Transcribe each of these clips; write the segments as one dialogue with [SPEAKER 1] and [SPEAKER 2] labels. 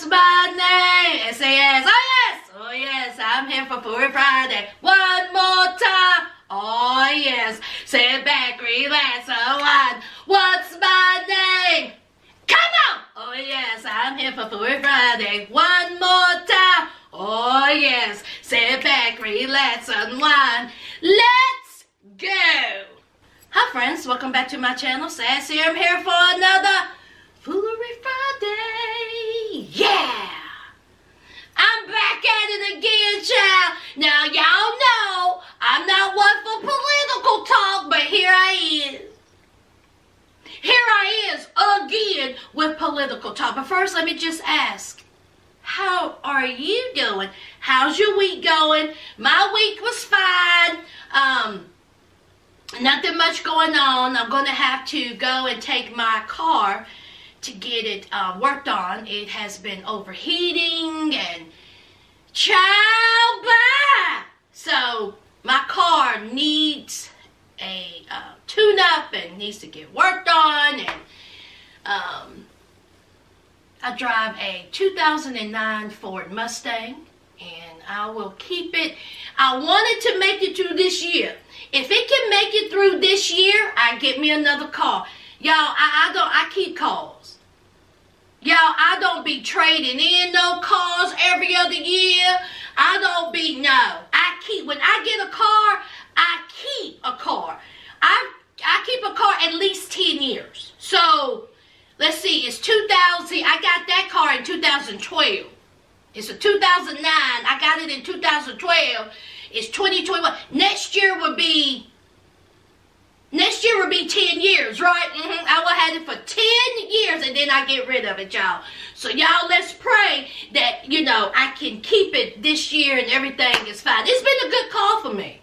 [SPEAKER 1] What's my name? SAS. Oh yes. Oh yes. I'm here for Foolery Friday. One more time. Oh yes. Sit back, relax, unwind. What's my name? Come on. Oh yes. I'm here for Foolery Friday. One more time. Oh yes. Sit back, relax, unwind. Let's go. Hi friends. Welcome back to my channel. Sass here. I'm here for another Foolery Friday. Yeah. I'm back at it again, child. Now, y'all know I'm not one for political talk, but here I is. Here I is again with political talk. But first, let me just ask, how are you doing? How's your week going? My week was fine. Nothing much going on. I'm going to have to go and take my car to get it worked on. It has been overheating and child bye. So my car needs a tune-up and needs to get worked on. And I drive a 2009 Ford Mustang, and I will keep it. I wanted to make it through this year. If it can make it through this year, I get me another car. Y'all, I keep cars. Y'all, I don't be trading in no cars every other year. I don't be, no. When I get a car, I keep a car. I keep a car at least 10 years. So, let's see, it's 2000. I got that car in 2012. It's a 2009. I got it in 2012. It's 2021. Next year would be 10 years, right? I will have it for 10 years and then I get rid of it, y'all. So y'all, let's pray that, I can keep it this year and everything is fine. It's been a good call for me,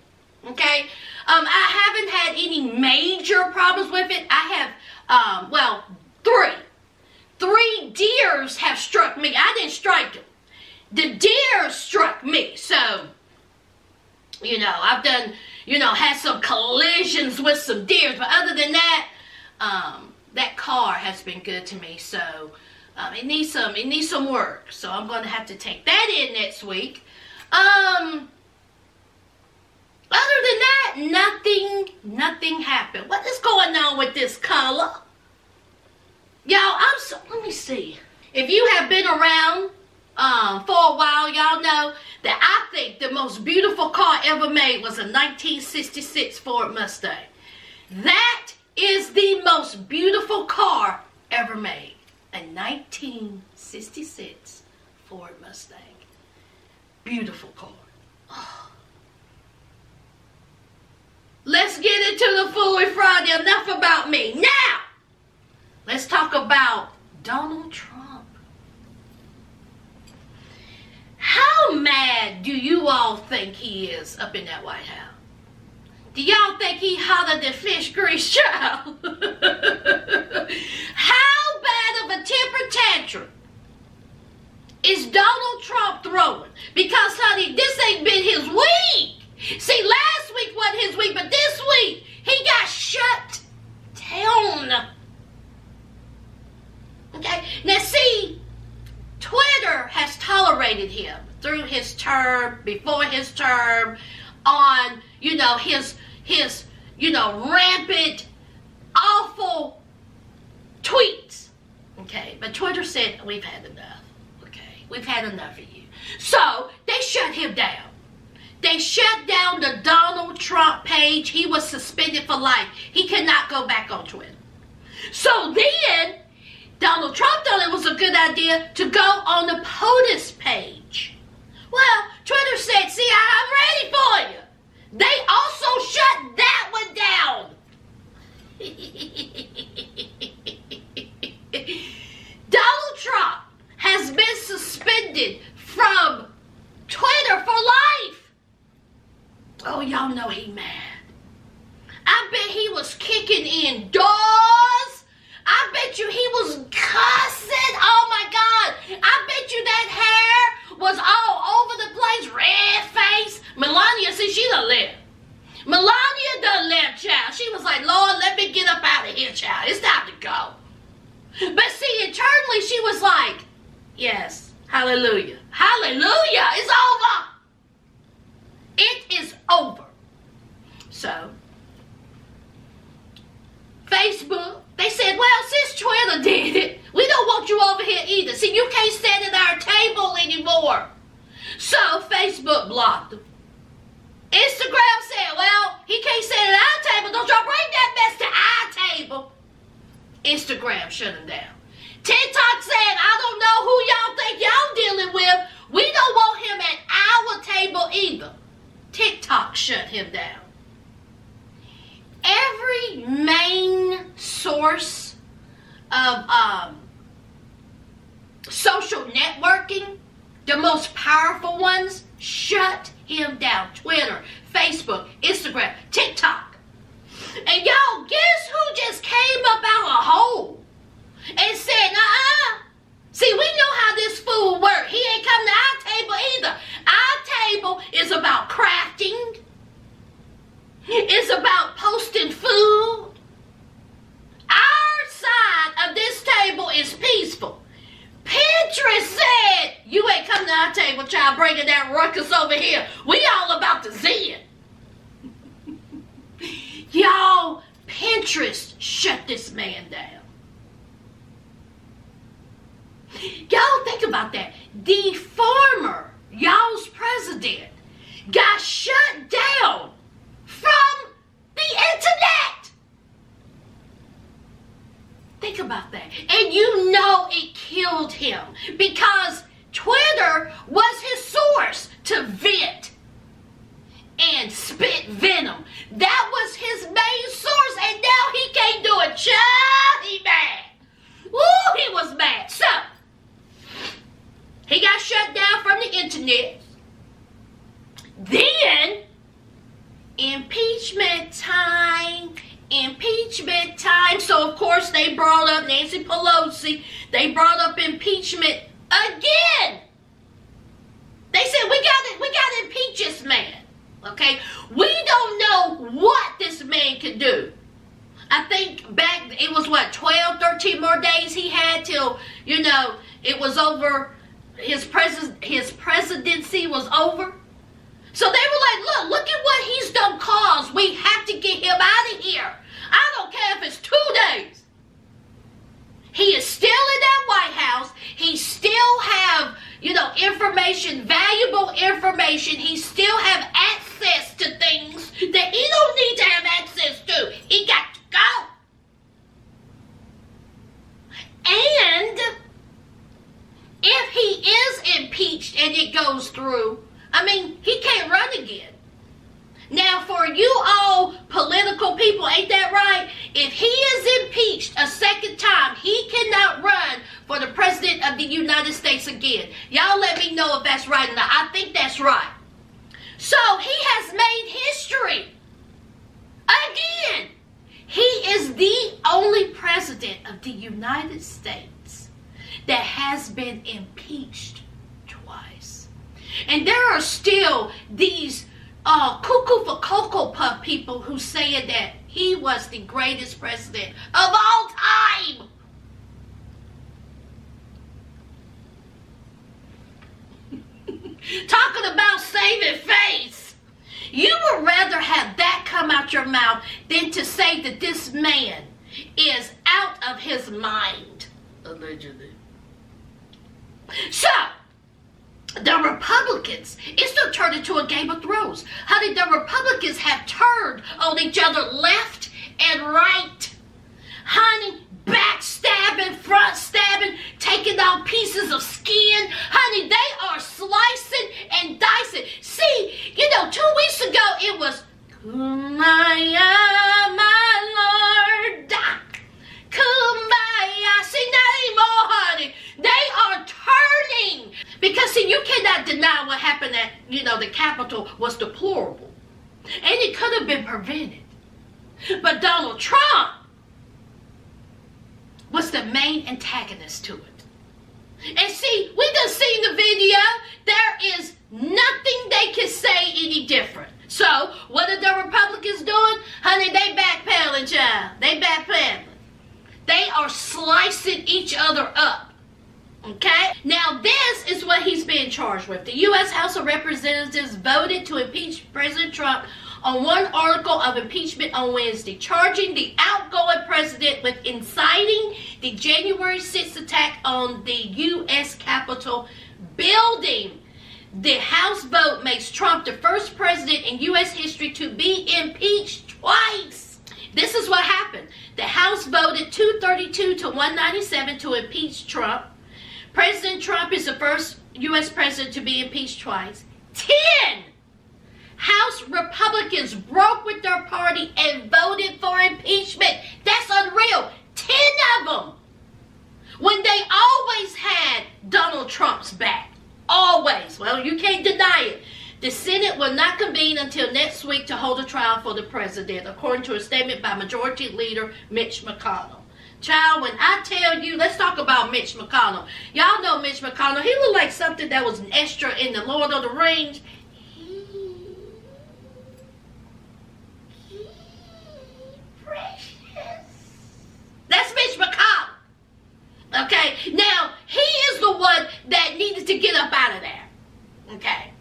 [SPEAKER 1] okay? I haven't had any major problems with it. I have, three deers have struck me. I didn't strike them. The deer struck me, so... I've done, had some collisions with some deers, but other than that, that car has been good to me. So it needs some work. So I'm going to have to take that in next week. Other than that, nothing happened. What is going on with this color? Y'all, let me see. If you have been around for a while, y'all know that I think the most beautiful car ever made was a 1966 Ford Mustang. That is the most beautiful car ever made. A 1966 Ford Mustang. Beautiful car. Oh. Let's get into the Foolery Friday. Enough about me. Now, let's talk about Donald Trump. How mad do you all think he is up in that White House? Do y'all think he hotter than fish grease, child? How bad of a temper tantrum is Donald Trump throwing? Because, honey, this ain't been his week. See, last week wasn't his week, but this week, he got shut down. Okay? Now, see, Twitter has tolerated him through his term, before his term, on, his rampant, awful tweets. Okay, but Twitter said, we've had enough. Okay, we've had enough of you. So, they shut him down. They shut down the Donald Trump page. He was suspended for life. He cannot go back on Twitter. So then, Donald Trump thought it was a good idea to go on the POTUS page. Well, Twitter said, see, I'm ready for you. They also shut that one down. Donald Trump has been suspended from Twitter for life. Oh, y'all know he mad. I bet he was kicking in doors. I bet you he was cussing. Oh my God. I bet you that hair was all over the place. Red face. Melania, see, she done left. Melania done left, child. She was like, Lord, let me get up out of here, child. It's time to go. But see, internally she was like, yes, Hallelujah. Hallelujah. It's over. It is over. So, Facebook, they said, well, since Twitter did it, we don't want you over here either. See, you can't stand at our table anymore. So, Facebook blocked them. Instagram said, well, he can't stand at our table. Don't y'all bring that mess to our table. Instagram shut him down. TikTok said, I don't know who y'all think y'all dealing with. We don't want him at our table either. TikTok shut him down. Every main source of social networking, the most powerful ones, shut him down. Twitter, Facebook, Instagram, TikTok. And y'all, guess who just came up out a hole and said, see, we know how this fool works. He ain't come to our table either. Our table is about crafting. It's about posting food. Our side of this table is peaceful. Pinterest said, you ain't come to our table, child, bringing that ruckus over here. We all about the Zen. Y'all, Pinterest shut this man down. Y'all think about that. The former, y'all's president, got shut down from the internet. Think about that. And you know it killed him because Twitter was his source to vent and spit venom. That was his main source, and now he can't do it. Child, he mad. Ooh, he was mad. So, he got shut down from the internet. Then, impeachment time. Impeachment time. So, of course, they brought up Nancy Pelosi. They brought up impeachment again. They said, we got to impeach this man. Okay? We don't know what this man could do. I think back, it was what, 12, 13 more days he had till, you know, it was over, his presidency was over. So they were like, look at what he's done caused. We have to get him out of here. I don't care if it's 2 days. He is still in that White House. He still have, you know, information, valuable information. He still have access to things that he don't need to have access to. He got to go. And if he is impeached and it goes through, I mean, he can't run again. Now, for you all political people, ain't that right? If he is impeached a second time, he cannot run for the president of the United States again. Y'all let me know if that's right or not. I think that's right. So, he has made history. Again, he is the only president of the United States that has been impeached twice. And there are still these cuckoo for Cocoa Puff people who saying that he was the greatest president of all time. Talking about saving face. You would rather have that come out your mouth than to say that this man is out of his mind, allegedly. So, the Republicans, it's done turned into a Game of Thrones. Honey, the Republicans have turned on each other left and right. Honey, backstabbing, front stabbing, taking out pieces of skin. Honey, they are slicing and dicing. See, you know, 2 weeks ago it was, Kumbaya, my Lord. Kumbaya. See, not anymore, honey. They are turning. Because, see, you cannot deny what happened at, you know, the Capitol was deplorable. And it could have been prevented. But Donald Trump was the main antagonist to it. And see, we done seen the video. There is nothing they can say any different. So, what are the Republicans doing? Honey, they backpedaling, child. They backpedaling. They are slicing each other up. Okay? Now, this is what he's being charged with. The U.S. House of Representatives voted to impeach President Trump on one article of impeachment on Wednesday, charging the outgoing president with inciting the January 6th attack on the U.S. Capitol building. The House vote makes Trump the first president in U.S. history to be impeached twice. This is what happened. The House voted 232 to 197 to impeach Trump. President Trump is the first U.S. president to be impeached twice. 10 House Republicans broke with their party and voted for impeachment. That's unreal. 10 of them. When they always had Donald Trump's back. Always. Well, you can't deny it. The Senate will not convene until next week to hold a trial for the president, according to a statement by Majority Leader Mitch MCConnell. Child, when I tell you, let's talk about Mitch MCConnell. Y'all know Mitch MCConnell. He looked like something that was an extra in the Lord of the Rings. Precious. That's Mitch MCConnell. Okay? Now, he is the one that needed to get up out of there. Okay?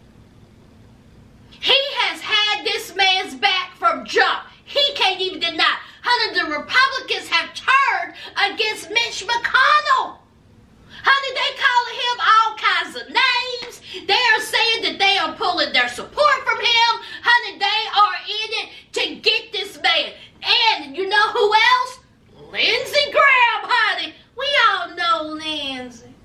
[SPEAKER 1] He has had this man's back from jump. He can't even deny. Honey, the Republicans have turned against Mitch MCConnell. Honey, they calling him all kinds of names. They are saying that they are pulling their support from him. Honey, they are in it to get this man. And you know who else? Lindsey Graham, honey. We all know Lindsey.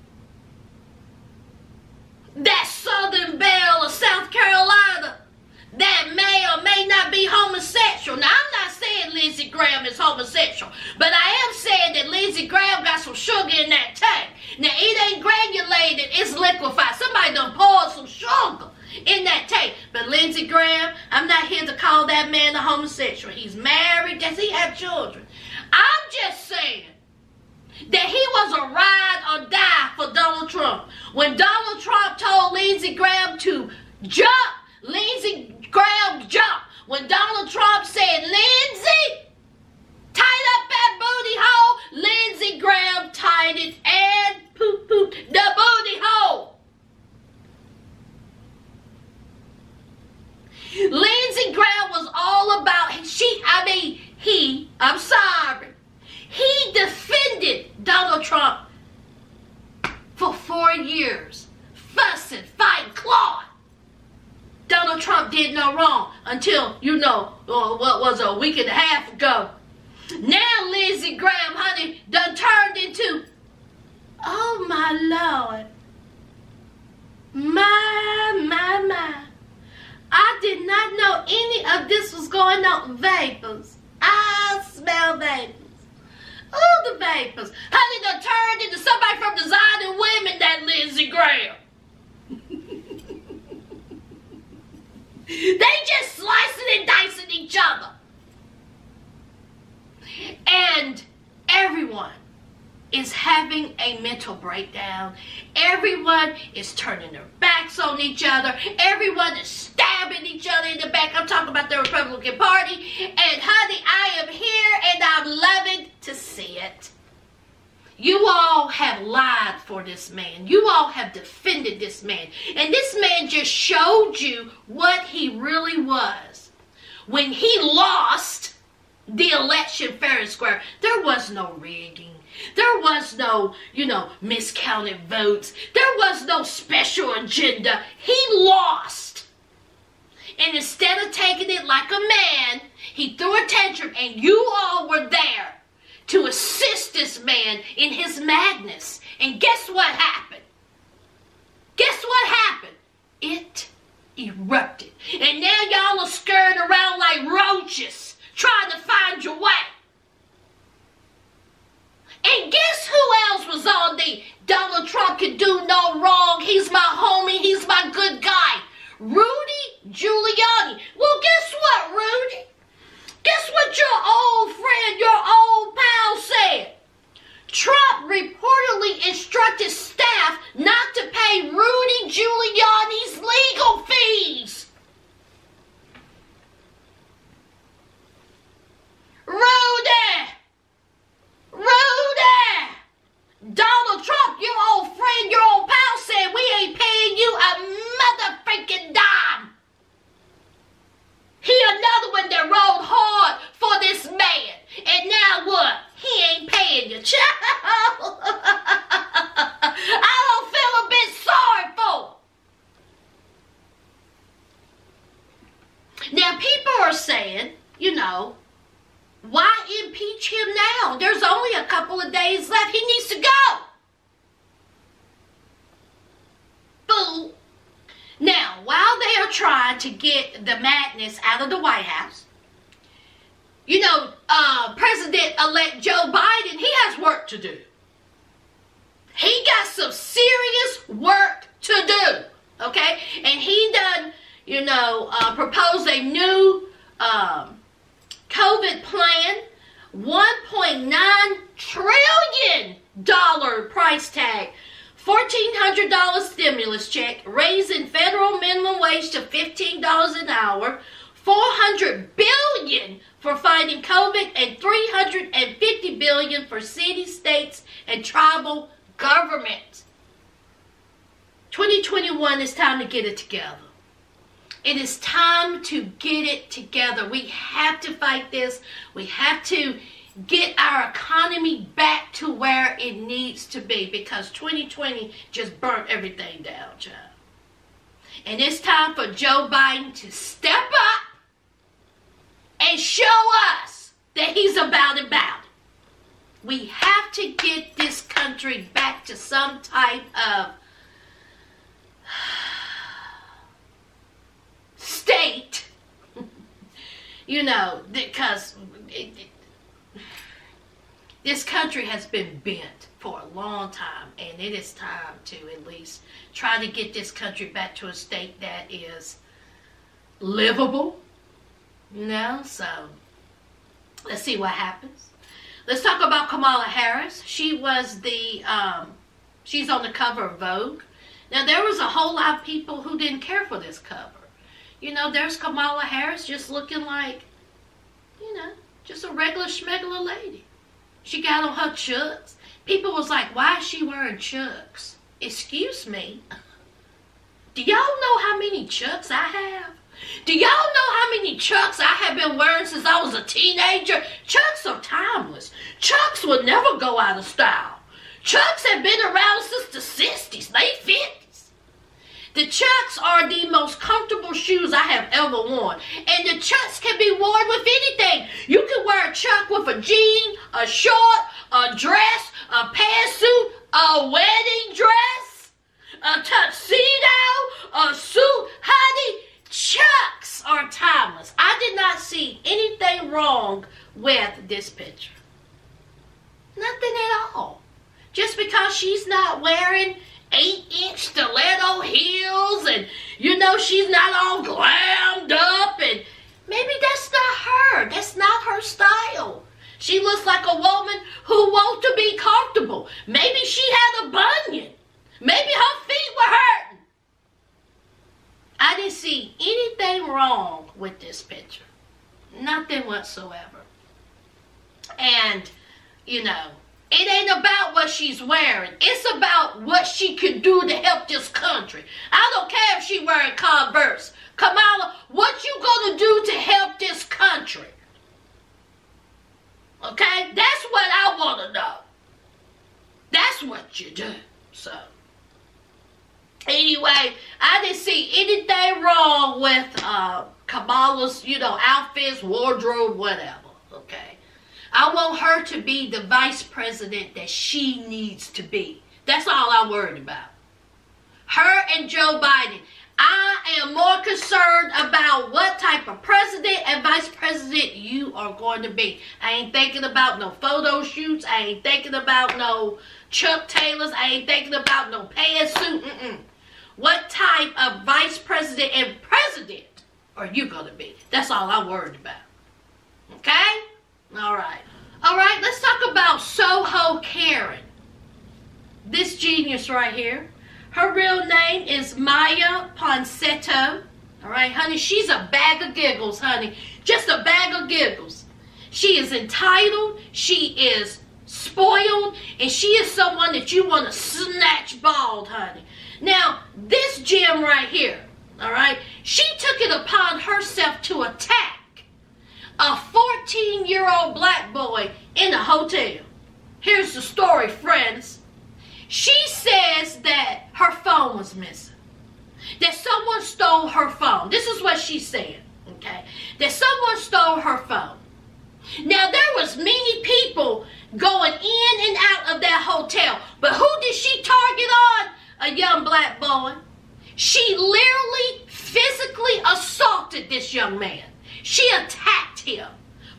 [SPEAKER 1] That Southern Belle of South Carolina that may or may not be homosexual. Now, I'm not saying Lindsey Graham is homosexual, but I am saying that Lindsey Graham got some sugar in that tank. Now, it ain't granulated, it's liquefied. Somebody done poured some sugar in that tank. But Lindsey Graham, I'm not here to call that man a homosexual. He's married. Does he have children? I'm just saying that he was a ride or die for Donald Trump. When Donald Trump told Lindsey Graham to jump, Lindsey Graham jumped. When Donald Trump said, Lindsey, tight up that booty hole, Lindsey Graham tied it and pooped the booty hole. Lindsey Graham was all about, he defended Donald Trump for 4 years. Fussing, fighting, clawing. Donald Trump did no wrong until, what was a week and a half ago. Now Lindsey Graham, honey, done turned into, oh my Lord. My. I did not know any of this was going on. Vapors. I smell vapors. Oh, the vapors. Honey, done turned into somebody from Designing Women, that Lindsey Graham. They just slicing and dicing each other. And everyone is having a mental breakdown. Everyone is turning their backs on each other. Everyone is stabbing each other in the back. I'm talking about the Republican Party. And honey, I am here and I'm loving to see it. You all have lied for this man. You all have defended this man. And this man just showed you what he really was. When he lost the election fair and square, there was no rigging. There was no, miscounted votes. There was no special agenda. He lost. And instead of taking it like a man, he threw a tantrum, and you all were there to assist this man in his madness. And guess what happened? Guess what happened? It erupted. And now y'all are scurrying around like roaches, trying to find your way. And guess who else was on the Donald Trump can do no wrong, he's my homie, he's my good guy? Rudy Giuliani. Well, guess what, Rudy? Guess what your old friend, your old pal said? Trump reportedly instructed staff not to pay Rudy Giuliani's legal fees. Rudy! Donald Trump, your old friend, trying to get the madness out of the White House. You know, President-elect Joe Biden, he has work to do. He got some serious work to do, okay? And he done, you know, proposed a new COVID plan, $1.9 trillion price tag, $1,400 stimulus check, raising federal minimum wage to $15 an hour, $400 billion for fighting COVID, and $350 billion for cities, states, and tribal government. 2021 is time to get it together. It is time to get it together. We have to fight this. We have to get our economy back to where it needs to be, because 2020 just burnt everything down, child. And it's time for Joe Biden to step up and show us that he's about it. We have to get this country back to some type of state, you know, because this country has been bent for a long time, and it is time to at least try to get this country back to a state that is livable, you know. So let's see what happens. Let's talk about Kamala Harris. She was she's on the cover of Vogue. Now, there was a whole lot of people who didn't care for this cover. You know, there's Kamala Harris just looking like, you know, just a regular schmegular lady. She got on her chucks. People was like, why is she wearing chucks? Excuse me. Do y'all know how many chucks I have? Do y'all know how many chucks I have been wearing since I was a teenager? Chucks are timeless. Chucks will never go out of style. Chucks have been around since the 60s, late 50s. The chucks are the most comfortable shoes I have ever worn. And the chucks can be worn with anything. You can wear a chuck with a jean, a short, a dress, a pantsuit, a wedding dress, a tuxedo, a suit. Honey, chucks are timeless. I did not see anything wrong with this picture. Nothing at all. Just because she's not wearing 8-inch stiletto heels and, you know, she's not all glammed up, and maybe that's not her. That's not her style. She looks like a woman who wants to be comfortable. Maybe she had a bunion. Maybe her feet were hurting. I didn't see anything wrong with this picture. Nothing whatsoever. And, you know, it ain't about what she's wearing. It's about what she can do to help this country. I don't care if she's wearing Converse. Kamala, what you gonna do to help this country? Okay? That's what I want to know. That's what you do. So, anyway, I didn't see anything wrong with Kamala's, you know, outfits, wardrobe, whatever. Okay? I want her to be the vice president that she needs to be. That's all I'm worried about. Her and Joe Biden. I am more concerned about what type of president and vice president you are going to be. I ain't thinking about no photo shoots. I ain't thinking about no Chuck Taylors. I ain't thinking about no pantsuit. What type of vice president and president are you going to be? That's all I'm worried about. Okay? Alright, let's talk about Soho Karen. This genius right here. Her real name is Miya Ponsetto. Alright, honey, she's a bag of giggles, honey. Just a bag of giggles. She is entitled, she is spoiled, and she is someone that you want to snatch bald, honey. Now, this gem right here, alright, she took it upon herself to attack a 14-year-old black boy in a hotel. Here's the story, friends. She says that her phone was missing. That someone stole her phone. This is what she said, okay? That someone stole her phone. Now, there was many people going in and out of that hotel. But who did she target on? A young black boy. She literally physically assaulted this young man. She attacked him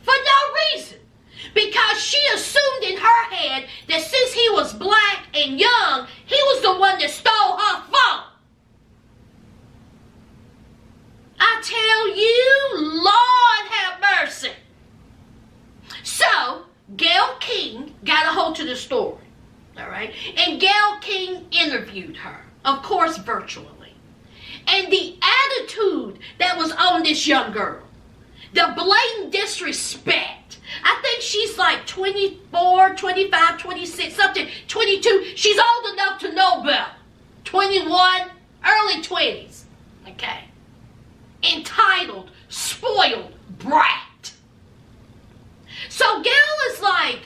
[SPEAKER 1] for no reason, because she assumed in her head that since he was black and young, he was the one that stole her phone. I tell you, Lord have mercy. So, Gayle King got a hold of the story, all right? And Gayle King interviewed her, of course, virtually. And the attitude that was on this young girl, the blatant disrespect. I think she's like 24, 25, 26, something, 22. She's old enough to know better. 21, early 20s, okay? Entitled, spoiled brat. So Gayle is like,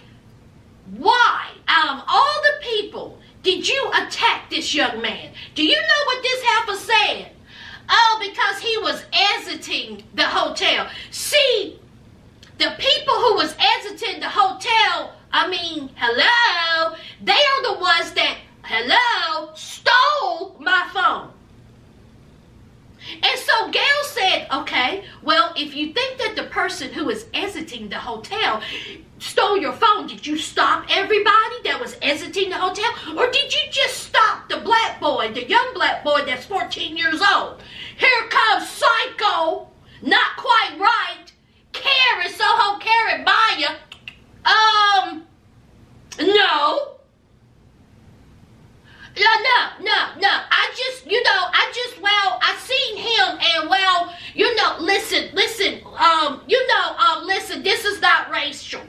[SPEAKER 1] why, out of all the people, did you attack this young man? Do you know what this heifer said? Oh, because he was exiting the hotel. See, the people who was exiting the hotel, I mean, hello, they are the ones that, hello, stole my phone. And so Gayle said, okay, well, if you think that the person who was exiting the hotel stole your phone, did you stop everybody that was exiting the hotel? Or did you just stop the black boy, the young black boy that's 14 years old? Here comes psycho, not quite right, Karen, Soho Karen Miya. No. No. I seen him and listen, this is not racial.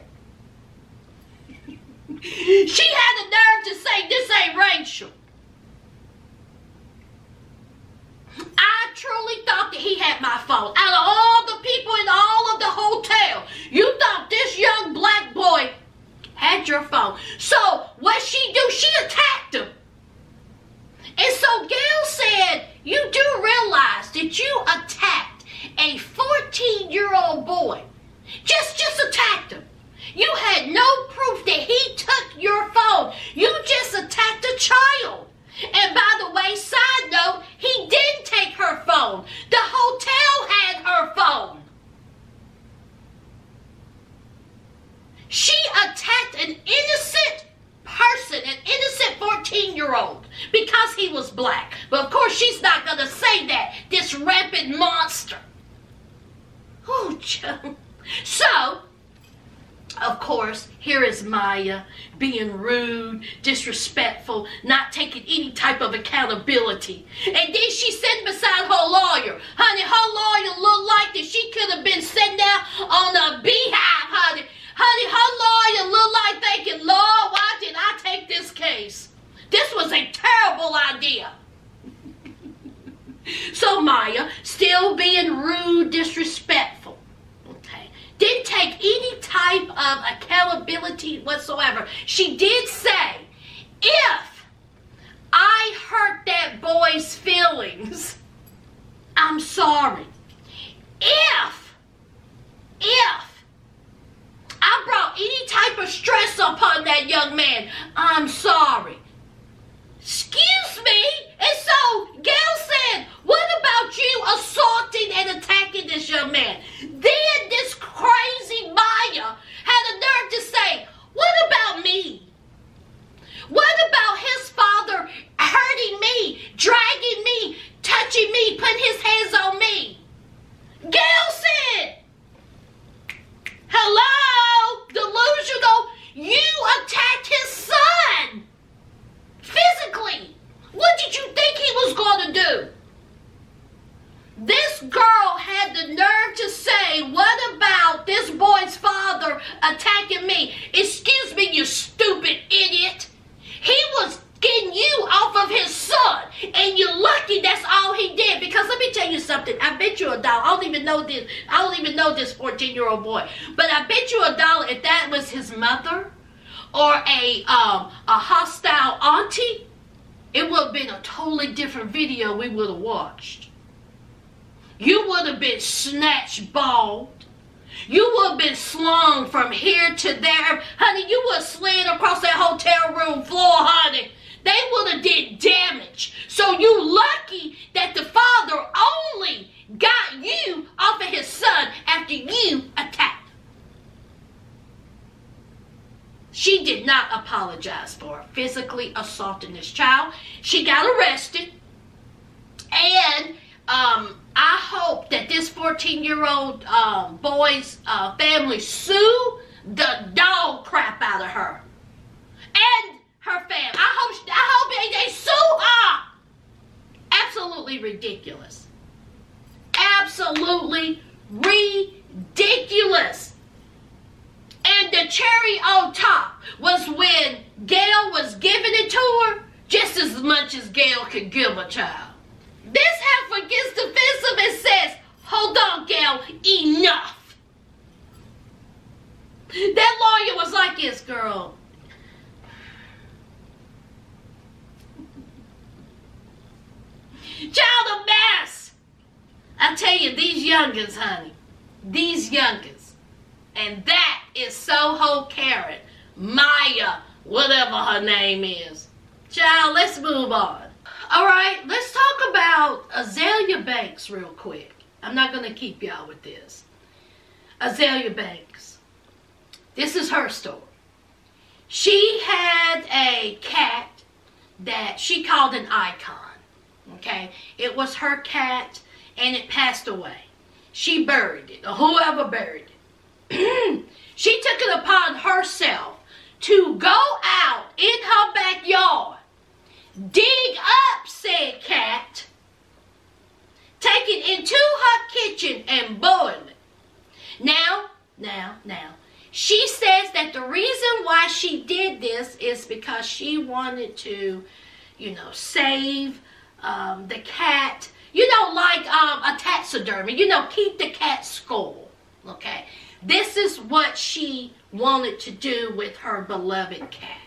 [SPEAKER 1] She had the nerve to say this ain't racial. I truly thought that he had my phone. Out of all the people in all of the hotel, you thought this young black boy had your phone. So what she do? She attacked him. And so Gayle said, you do realize that you attacked a 14-year-old boy. Just attacked him. You had no proof that he took your phone. You just attacked a child. And by the way, side note, he didn't take her phone. The hotel had her phone. She attacked an innocent person, an innocent 14-year-old, because he was black. But of course, she's not going to say that, this rampant monster. Oh, Joe. So, of course, here is Miya being rude, disrespectful, not taking any type of accountability. And then she's sitting beside her lawyer. Honey, her lawyer looked like that she could have been sitting there on a beehive, honey. Honey, her lawyer looked like thinking, Lord, why did I take this case? This was a terrible idea. So Miya, still being rude, disrespectful, okay, didn't take any type of accountability whatsoever. She did say, if I hurt that boy's feelings, I'm sorry. If I brought any type of stress upon that young man, I'm sorry. Excuse me? And so Gayle said, what about you assaulting and attacking this young man? Then this crazy Miya had the nerve to say, what about me? What about his father hurting me, dragging me, touching me, putting his hands on me? Gayle said, hello, delusional, you attacked his son. Physically. What did you think he was going to do? This girl had the nerve to say, what about this boy's father attacking me? Excuse me, you stupid idiot. He was getting you off of his son, and you're lucky that's all he did. Because let me tell you something. I bet you $1. I don't even know this 14-year-old boy. But I bet you $1 if that was his mother or a hostile auntie, it would have been a totally different video we would have watched. You would have been snatched bald. You would have been slung from here to there. Honey, you would have slid across that hotel room floor, honey. They would have did damage. So you lucky that the father only apologized for physically assaulting this child. She got arrested. And I hope that this 14-year-old boy's family sue the dog crap out of her and her family. I hope they sue her. Absolutely ridiculous. Absolutely ridiculous. And the cherry on top was when Gayle was giving it to her just as much as Gayle could give a child. This heifer gets defensive and says, hold on, Gayle, enough. That lawyer was like, yes, girl. Child a mess. I tell you, these youngins, honey. These youngins. And that is Soho Karen Miya, whatever her name is. Child, let's move on. All right, let's talk about Azalea Banks real quick. I'm not going to keep y'all with this. Azalea Banks. This is her story. She had a cat that she called an icon. Okay? It was her cat and it passed away. She buried it, or whoever buried it. She took it upon herself to go out in her backyard, dig up said cat, take it into her kitchen and boil it. Now, she says that the reason why she did this is because she wanted to, save the cat, like a taxidermy, keep the cat's skull, okay? This is what she wanted to do with her beloved cat.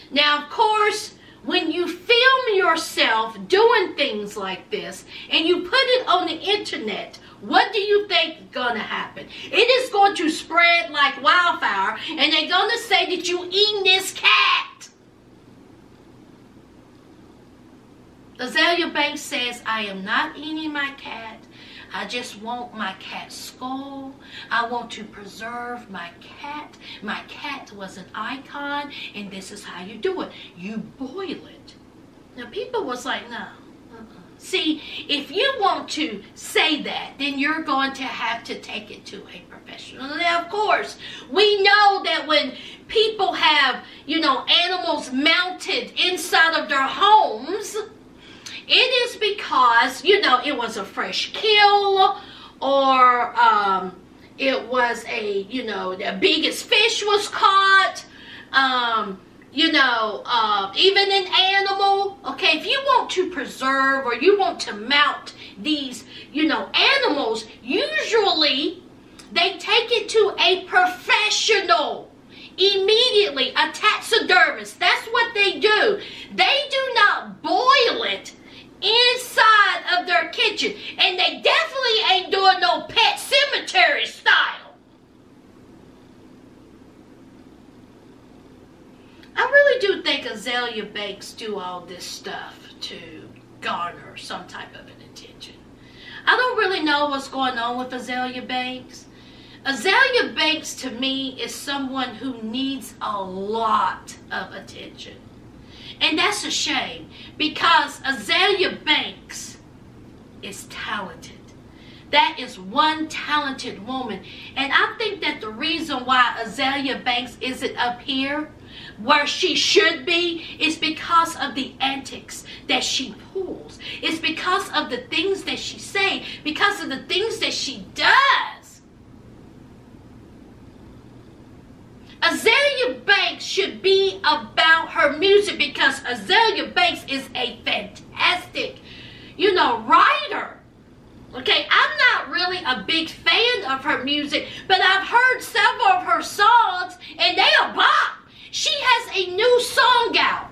[SPEAKER 1] Now, of course, when you film yourself doing things like this and you put it on the internet, what do you think is going to happen? It is going to spread like wildfire, and they're going to say that you eating this cat. Azalea Banks says, I am not eating my cat. I just want my cat's skull. I want to preserve my cat. My cat was an icon, and this is how you do it. You boil it. Now, people was like, no. See, if you want to say that, then you're going to have to take it to a professional. Now, of course, we know that when people have, animals mounted inside of their homes, it is because, it was a fresh kill, or it was the biggest fish was caught, even an animal. Okay, if you want to preserve or you want to mount these, animals, usually they take it to a professional. Immediately, a taxidermist. That's what they do. They do not boil it inside of their kitchen, and they definitely ain't doing no Pet Cemetery style. I really do think Azalea Banks do all this stuff to garner some type of an attention. I don't really know what's going on with Azalea Banks. Azalea Banks, to me, is someone who needs a lot of attention. And that's a shame, because Azalea Banks is talented. That is one talented woman. And I think that the reason why Azalea Banks isn't up here where she should be is because of the antics that she pulls. It's because of the things that she says, because of the things that she does. Azalea Banks should be about her music, because Azalea Banks is a fantastic, writer. Okay, I'm not really a big fan of her music, but I've heard several of her songs, and they are bop. She has a new song out.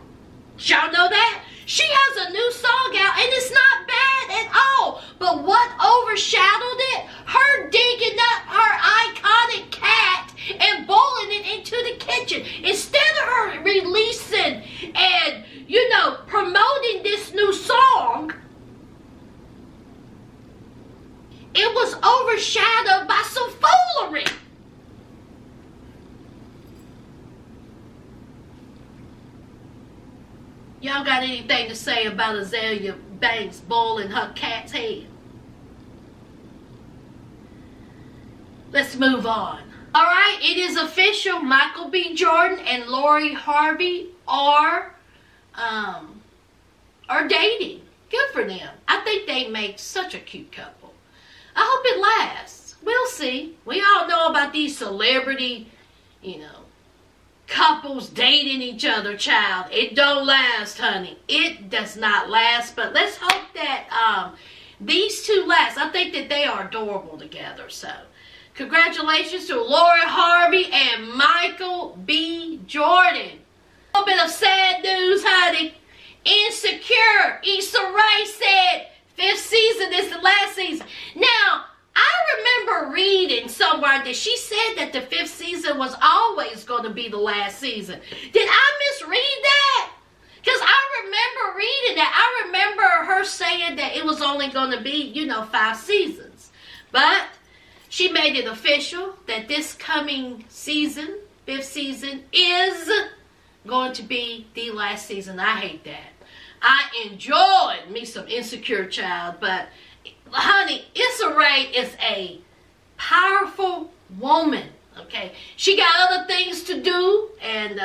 [SPEAKER 1] Y'all know that? She has a new song out, and it's not bad at all. But what overshadowed it? Her digging up her iconic cat and boiling it into the kitchen. Instead of her releasing and, promoting this new song, it was overshadowed by some foolery. y'all got anything to say about Azalea Banks boiling her cat's head? Let's move on. All right, it is official. Michael B. Jordan and Lori Harvey are dating. Good for them. I think they make such a cute couple. I hope it lasts. We'll see. We all know about these celebrity, couples dating each other, child. It don't last, honey. It does not last. But let's hope that these two last. I think that they are adorable together. So, congratulations to Lori Harvey and Michael B. Jordan. A little bit of sad news, honey. Insecure. Issa Rae said 5th season is the last season. Now, I remember reading somewhere that she said that the 5th season was always going to be the last season. Did I misread that? Because I remember reading that. I remember her saying that it was only going to be, 5 seasons. But she made it official that this coming season, 5th season, is going to be the last season. I hate that. I enjoyed me some Insecure, child, but honey, Issa Rae is a powerful woman, okay? She got other things to do, and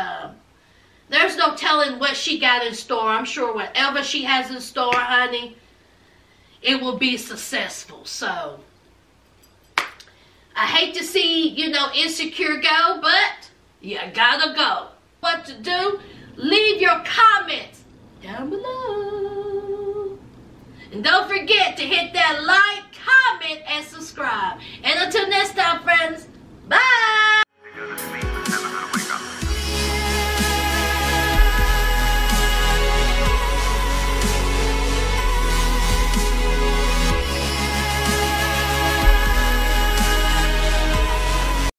[SPEAKER 1] there's no telling what she got in store. I'm sure whatever she has in store, honey, it will be successful. So, I hate to see, Insecure go, but you gotta go. What to do? Leave your comments down below. And don't forget to hit that like, comment, and subscribe. And until next time, friends, bye!